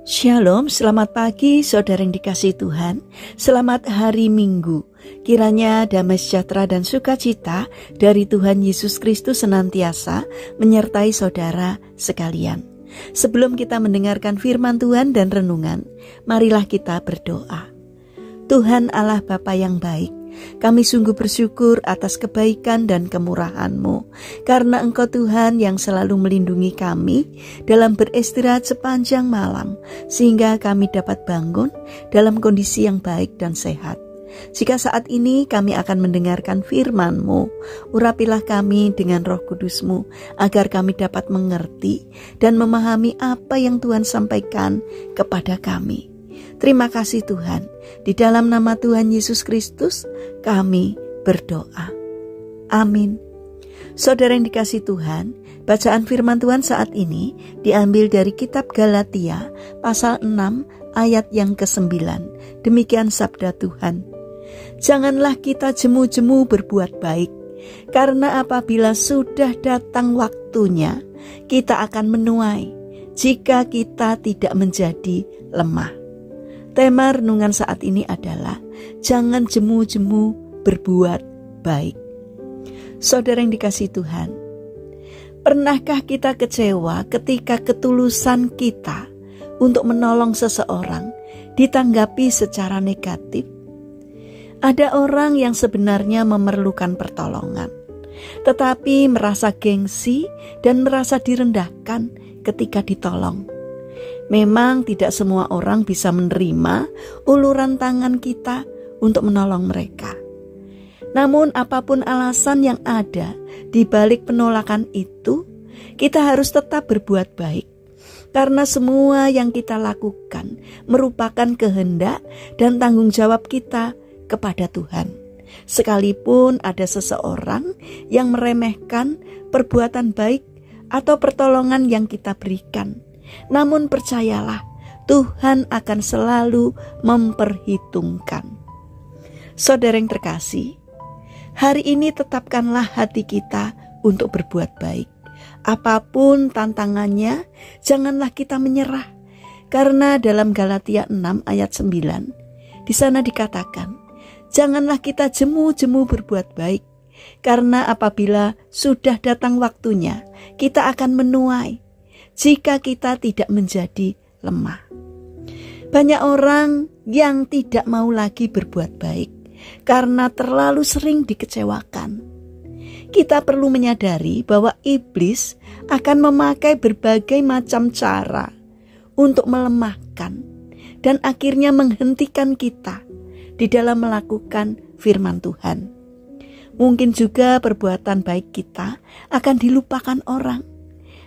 Shalom, selamat pagi saudara yang dikasihi Tuhan. Selamat hari Minggu. Kiranya damai sejahtera dan sukacita dari Tuhan Yesus Kristus senantiasa menyertai saudara sekalian. Sebelum kita mendengarkan firman Tuhan dan renungan, marilah kita berdoa. Tuhan Allah Bapa yang baik, kami sungguh bersyukur atas kebaikan dan kemurahan-Mu, karena Engkau Tuhan yang selalu melindungi kami dalam beristirahat sepanjang malam, sehingga kami dapat bangun dalam kondisi yang baik dan sehat. Jika saat ini kami akan mendengarkan firman-Mu, urapilah kami dengan Roh Kudus-Mu, agar kami dapat mengerti dan memahami apa yang Tuhan sampaikan kepada kami. Terima kasih Tuhan, di dalam nama Tuhan Yesus Kristus kami berdoa. Amin. Saudara yang dikasihi Tuhan, bacaan firman Tuhan saat ini diambil dari kitab Galatia pasal 6 ayat yang ke-9. Demikian sabda Tuhan. Janganlah kita jemu-jemu berbuat baik, karena apabila sudah datang waktunya, kita akan menuai jika kita tidak menjadi lemah. Tema renungan saat ini adalah jangan jemu-jemu berbuat baik. Saudara yang dikasihi Tuhan, pernahkah kita kecewa ketika ketulusan kita untuk menolong seseorang ditanggapi secara negatif? Ada orang yang sebenarnya memerlukan pertolongan, tetapi merasa gengsi dan merasa direndahkan ketika ditolong. Memang tidak semua orang bisa menerima uluran tangan kita untuk menolong mereka. Namun apapun alasan yang ada di balik penolakan itu, kita harus tetap berbuat baik. Karena semua yang kita lakukan merupakan kehendak dan tanggung jawab kita kepada Tuhan. Sekalipun ada seseorang yang meremehkan perbuatan baik atau pertolongan yang kita berikan, namun percayalah, Tuhan akan selalu memperhitungkan. Saudara yang terkasih, hari ini tetapkanlah hati kita untuk berbuat baik. Apapun tantangannya, janganlah kita menyerah. Karena dalam Galatia 6 ayat 9, di sana dikatakan, janganlah kita jemu-jemu berbuat baik, karena apabila sudah datang waktunya, kita akan menuai jika kita tidak menjadi lemah. Banyak orang yang tidak mau lagi berbuat baik karena terlalu sering dikecewakan. Kita perlu menyadari bahwa iblis akan memakai berbagai macam cara untuk melemahkan dan akhirnya menghentikan kita di dalam melakukan firman Tuhan. Mungkin juga perbuatan baik kita akan dilupakan orang,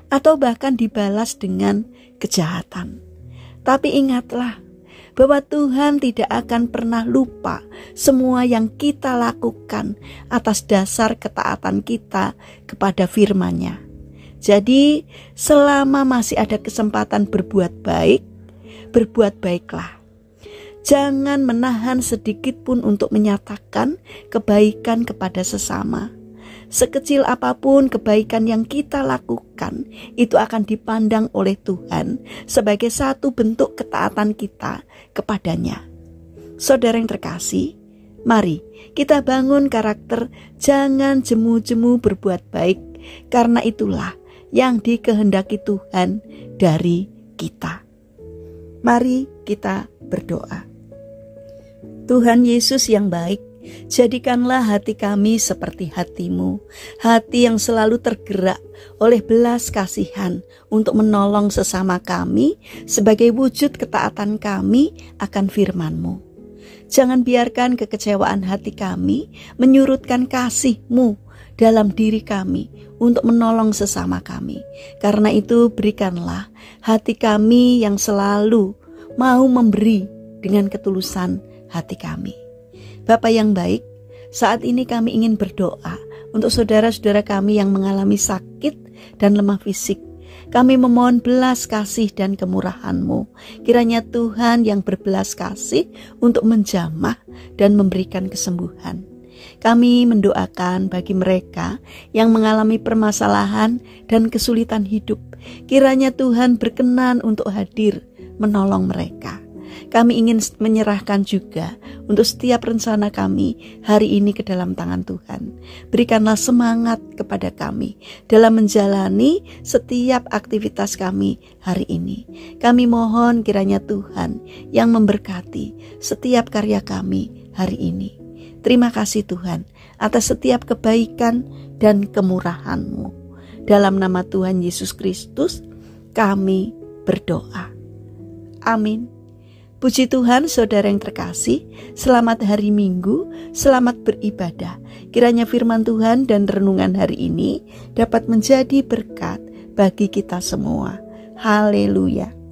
atau bahkan dibalas dengan kejahatan. Tapi ingatlah bahwa Tuhan tidak akan pernah lupa semua yang kita lakukan atas dasar ketaatan kita kepada firman-Nya. Jadi selama masih ada kesempatan berbuat baik, berbuat baiklah. Jangan menahan sedikit pun untuk menyatakan kebaikan kepada sesama. Sekecil apapun kebaikan yang kita lakukan, itu akan dipandang oleh Tuhan sebagai satu bentuk ketaatan kita kepadanya. Saudara yang terkasih, mari kita bangun karakter jangan jemu-jemu berbuat baik, karena itulah yang dikehendaki Tuhan dari kita. Mari kita berdoa. Tuhan Yesus yang baik, jadikanlah hati kami seperti hati-Mu, hati yang selalu tergerak oleh belas kasihan untuk menolong sesama kami sebagai wujud ketaatan kami akan firman-Mu. Jangan biarkan kekecewaan hati kami menyurutkan kasih-Mu dalam diri kami untuk menolong sesama kami. Karena itu berikanlah hati kami yang selalu mau memberi dengan ketulusan hati kami. Bapa yang baik, saat ini kami ingin berdoa untuk saudara-saudara kami yang mengalami sakit dan lemah fisik. Kami memohon belas kasih dan kemurahan-Mu. Kiranya Tuhan yang berbelas kasih untuk menjamah dan memberikan kesembuhan. Kami mendoakan bagi mereka yang mengalami permasalahan dan kesulitan hidup. Kiranya Tuhan berkenan untuk hadir menolong mereka. Kami ingin menyerahkan juga untuk setiap rencana kami hari ini ke dalam tangan Tuhan. Berikanlah semangat kepada kami dalam menjalani setiap aktivitas kami hari ini. Kami mohon kiranya Tuhan yang memberkati setiap karya kami hari ini. Terima kasih Tuhan atas setiap kebaikan dan kemurahan-Mu. Dalam nama Tuhan Yesus Kristus kami berdoa. Amin. Puji Tuhan, saudara yang terkasih, selamat hari Minggu, selamat beribadah. Kiranya firman Tuhan dan renungan hari ini dapat menjadi berkat bagi kita semua. Haleluya.